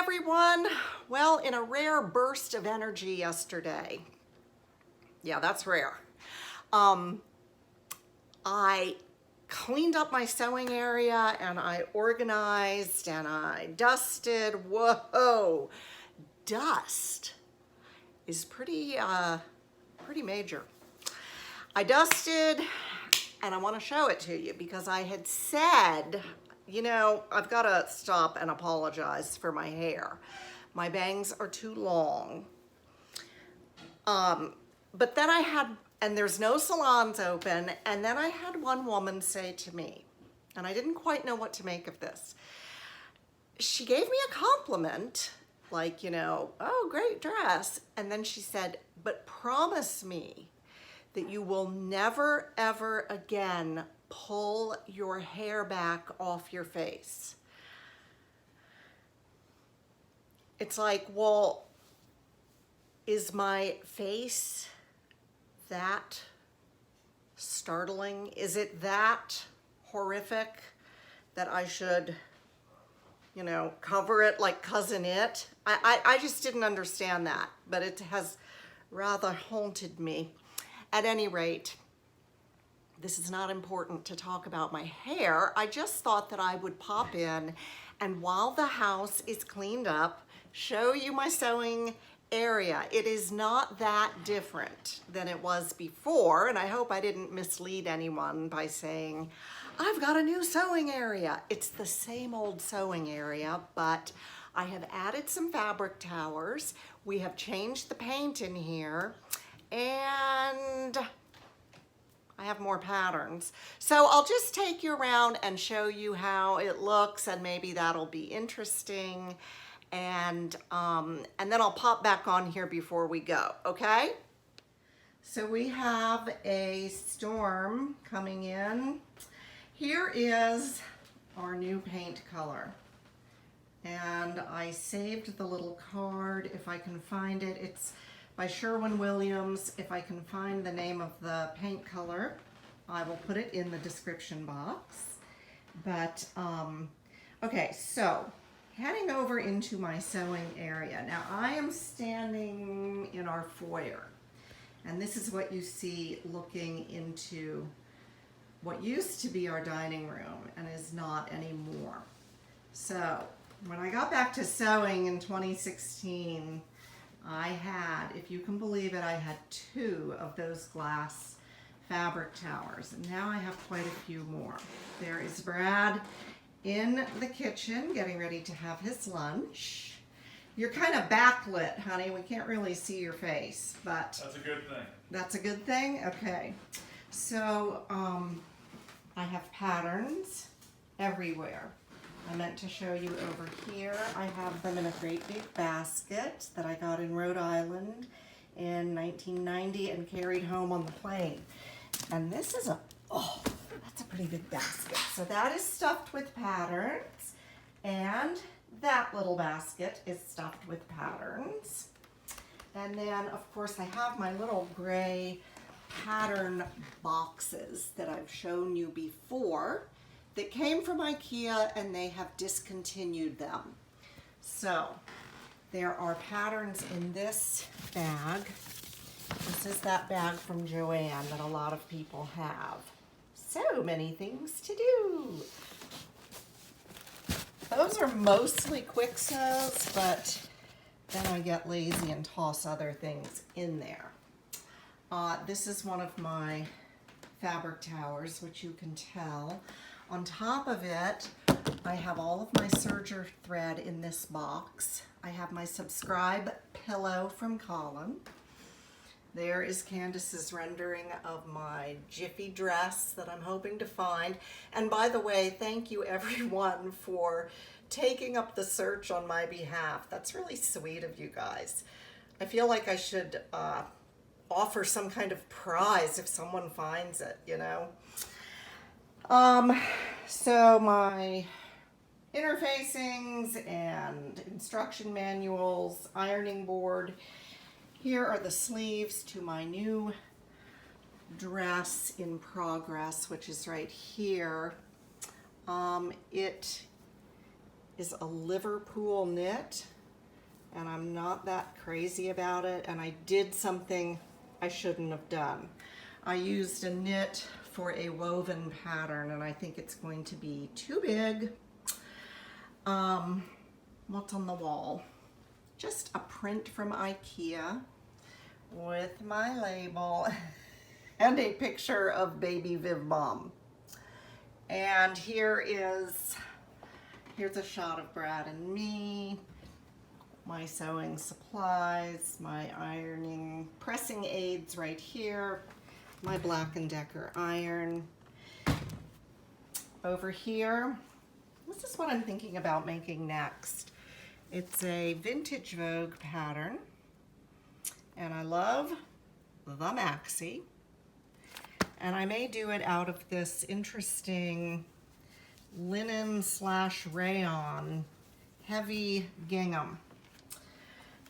everyone. Well, in a rare burst of energy yesterday, yeah, that's rare, I cleaned up my sewing area and I organized and I dusted. Whoa, dust is pretty major. I dusted and I want to show it to you because I had said, you know, I've got to stop and apologize for my hair. My bangs are too long. But then I had, and there's no salons open, and then I had one woman say to me, and I didn't quite know what to make of this. She gave me a compliment, like, you know, oh, great dress. And then she said, but promise me that you will never, ever again pull your hair back off your face. It's like, well, is my face that startling? Is it that horrific that I should, you know, cover it like Cousin It? I just didn't understand that, but it has rather haunted me. At any rate, this is not important to talk about my hair. I just thought that I would pop in and while the house is cleaned up, show you my sewing area. It is not that different than it was before, and I hope I didn't mislead anyone by saying, I've got a new sewing area. It's the same old sewing area, but I have added some fabric towers. We have changed the paint in here, and I have more patterns. So I'll just take you around and show you how it looks, and maybe that'll be interesting. And then I'll pop back on here before we go, okay? So we have a storm coming in. Here is our new paint color. And I saved the little card, if I can find it. It's by Sherwin. If I can find the name of the paint color, I will put it in the description box. But, okay, so heading over into my sewing area. Now I am standing in our foyer, and this is what you see looking into what used to be our dining room and is not anymore. So when I got back to sewing in 2016, I had, if you can believe it, I had 2 of those glass fabric towers, and now I have quite a few more. There is Brad in the kitchen getting ready to have his lunch. You're kind of backlit, honey. We can't really see your face, but that's a good thing. That's a good thing? Okay. So I have patterns everywhere. I meant to show you over here. I have them in a great big basket that I got in Rhode Island in 1990 and carried home on the plane. And this is that's a pretty big basket. So that is stuffed with patterns, and that little basket is stuffed with patterns. And then, of course, I have my little gray pattern boxes that I've shown you before that came from IKEA, and they have discontinued them. So there are patterns in this bag. This is that bag from Joann that a lot of people have. So many things to do. Those are mostly quick sews, but then I get lazy and toss other things in there. This is one of my fabric towers, which you can tell. On top of it, I have all of my serger thread in this box. I have my Subscribe pillow from Colin. There is Candace's rendering of my Jiffy dress that I'm hoping to find. And by the way, thank you everyone for taking up the search on my behalf. That's really sweet of you guys. I feel like I should offer some kind of prize if someone finds it, you know. So my interfacings and instruction manuals, ironing board. Here are the sleeves to my new dress in progress, which is right here. It is a Liverpool knit and I'm not that crazy about it, and I did something I shouldn't have done. I used a knit for a woven pattern, and I think it's going to be too big. What's on the wall? Just a print from IKEA with my label and a picture of baby Viv Mom. And here's a shot of Brad and me, my sewing supplies, my ironing, pressing aids right here, my Black & Decker iron. Over here, this is what I'm thinking about making next. It's a vintage Vogue pattern, and I love the maxi. And I may do it out of this interesting linen / rayon heavy gingham.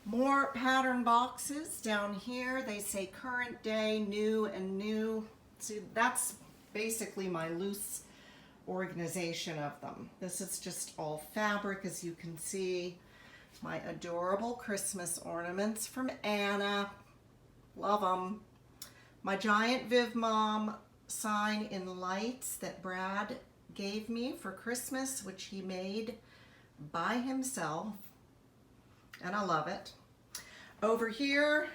More pattern boxes down here. They say current day, new and new. See, that's basically my loose organization of them. This is just all fabric, as you can see. My adorable Christmas ornaments from Anna. Love them. My giant Viv Mom sign in lights that Brad gave me for Christmas, which he made by himself, and I love it. Over here,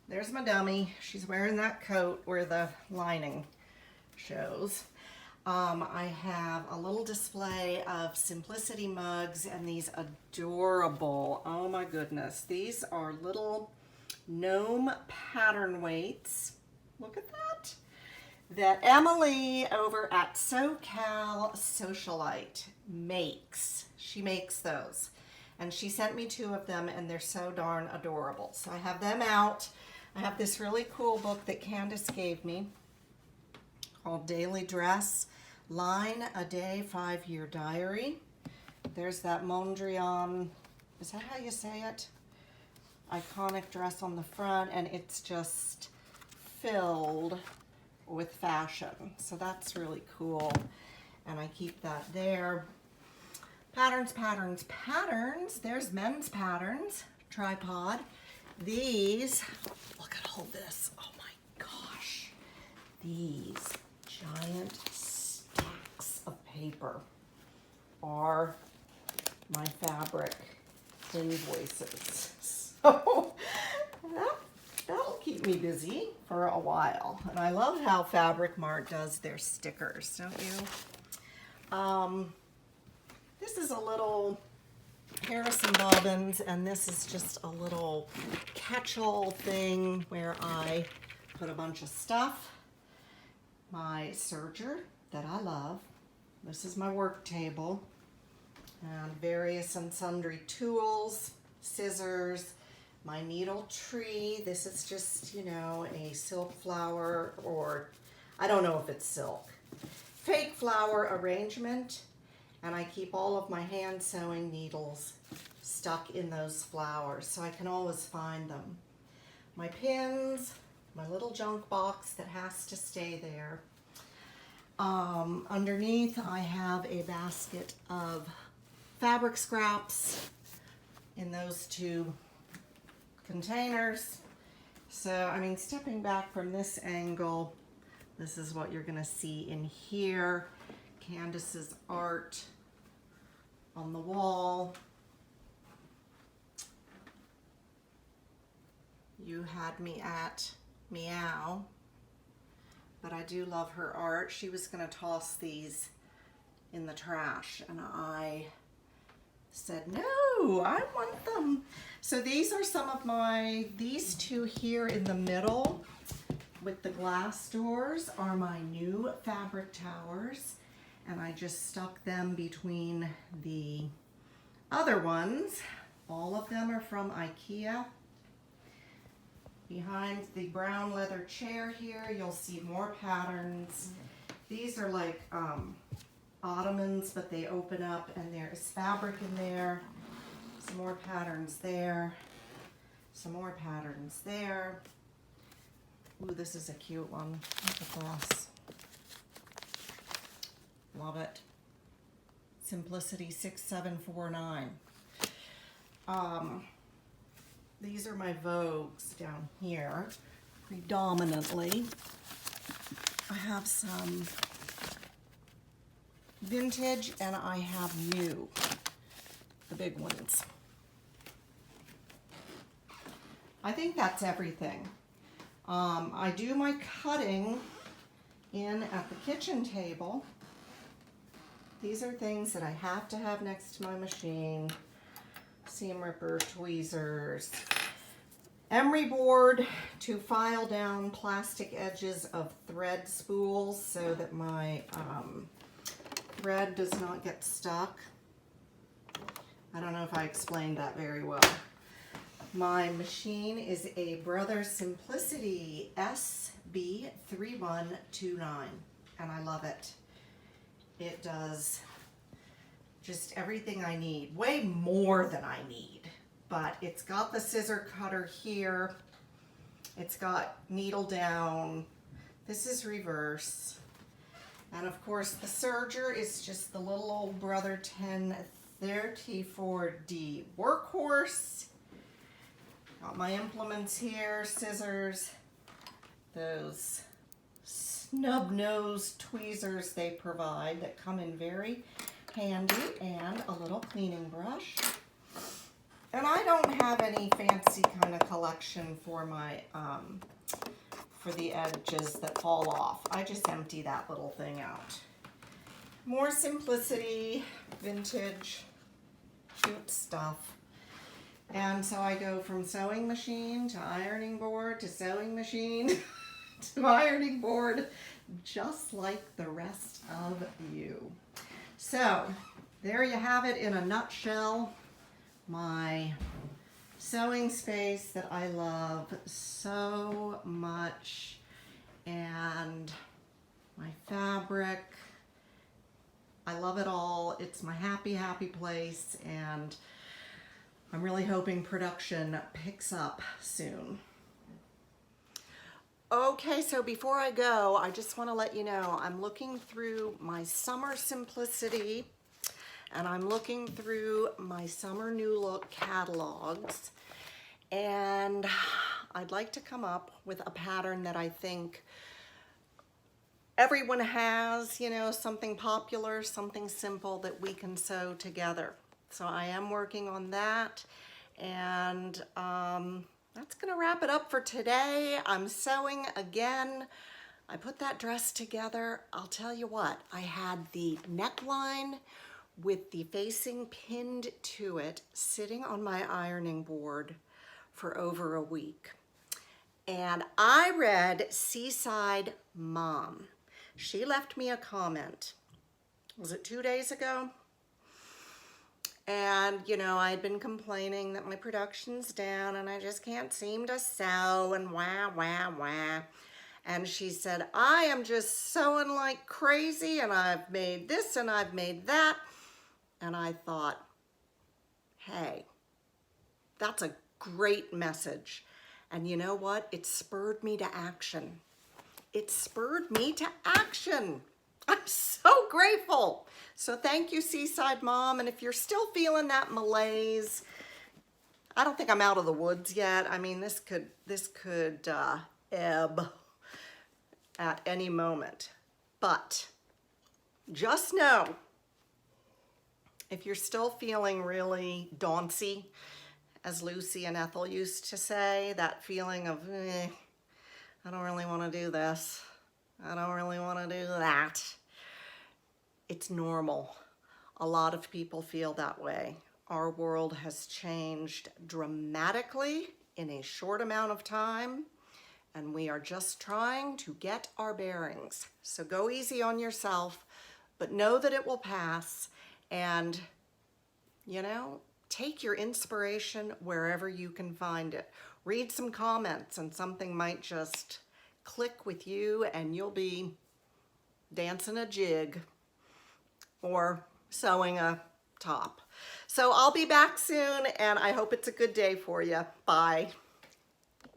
there's my dummy. She's wearing that coat where the lining shows. I have a little display of Simplicity mugs and these adorable, oh my goodness, these are little gnome pattern weights. Look at that. That Emily over at Sewcal Sewcialite makes. She makes those. And she sent me 2 of them, and they're so darn adorable. So I have them out. I have this really cool book that Candace gave me called Daily Dress, Line a Day 5-Year Diary. There's that Mondrian, is that how you say it? Iconic dress on the front, and it's just filled with fashion. So that's really cool. And I keep that there. Patterns, patterns, patterns. There's men's patterns. Tripod. These, look at all this. Oh my gosh. These giant stacks of paper are my fabric invoices. So that'll keep me busy for a while. And I love how Fabric Mart does their stickers, don't you? This is a little Harrison Bobbins, and this is just a little catch-all thing where I put a bunch of stuff. My serger that I love. This is my work table. And various and sundry tools, scissors, my needle tree. This is just, you know, a silk flower, or I don't know if it's silk. Fake flower arrangement. And I keep all of my hand sewing needles stuck in those flowers, so I can always find them. My pins, my little junk box that has to stay there. Underneath I have a basket of fabric scraps in those 2 containers. So, I mean, stepping back from this angle, this is what you're gonna see in here. Candace's art on the wall. You had me at meow, but I do love her art. She was gonna toss these in the trash, and I said, no, I want them. So these are some of these 2 here in the middle with the glass doors are my new fabric towers. And I just stuck them between the other ones. All of them are from IKEA. Behind the brown leather chair here, you'll see more patterns. These are like ottomans, but they open up and there is fabric in there. Some more patterns there. Some more patterns there. Ooh, this is a cute one. Look at this. Love it. Simplicity 6749. These are my Vogues down here, predominantly. I have some vintage and I have new, the big ones. I think that's everything. I do my cutting in at the kitchen table. These are things that I have to have next to my machine. Seam ripper, tweezers, emery board to file down plastic edges of thread spools so that my thread does not get stuck. I don't know if I explained that very well. My machine is a Brother Simplicity SB3129 and I love it. It does just everything I need, way more than I need, but it's got the scissor cutter here. It's got needle down. This is reverse. And of course the serger is just the little old Brother 1034D workhorse. Got my implements here, scissors, those snub nose tweezers they provide that come in very handy, and a little cleaning brush. And I don't have any fancy kind of collection for my for the edges that fall off. I just empty that little thing out. More simplicity, vintage, cute stuff. And so I go from sewing machine to ironing board to sewing machine to ironing board, just like the rest of you. So there you have it in a nutshell. My sewing space that I love so much, and my fabric. I love it all. It's my happy, happy place, and I'm really hoping production picks up soon. Okay, so before I go, I just want to let you know I'm looking through my summer simplicity and I'm looking through my summer new look catalogs, and I'd like to come up with a pattern that I think everyone has, you know, something popular, something simple that we can sew together. So I am working on that, and that's gonna wrap it up for today. I'm sewing again. I put that dress together. I'll tell you what, I had the neckline with the facing pinned to it sitting on my ironing board for over a week. And I read Seaside Mom. She left me a comment. Was it 2 days ago? And, you know, I'd been complaining that my production's down and I just can't seem to sew and wah, wah, wah. And she said, I am just sewing like crazy and I've made this and I've made that. And I thought, hey, that's a great message. And you know what? It spurred me to action. It spurred me to action. I'm so grateful. So thank you, Seaside Mom. And if you're still feeling that malaise, I don't think I'm out of the woods yet. I mean, this could ebb at any moment. But just know, if you're still feeling really dauncy, as Lucy and Ethel used to say, that feeling of, I don't really want to do this. I don't really want to do that. It's normal. A lot of people feel that way. Our world has changed dramatically in a short amount of time, and we are just trying to get our bearings. So go easy on yourself, but know that it will pass, and, you know, take your inspiration wherever you can find it. Read some comments and something might just click with you and you'll be dancing a jig or sewing a top. So I'll be back soon and I hope it's a good day for you. Bye.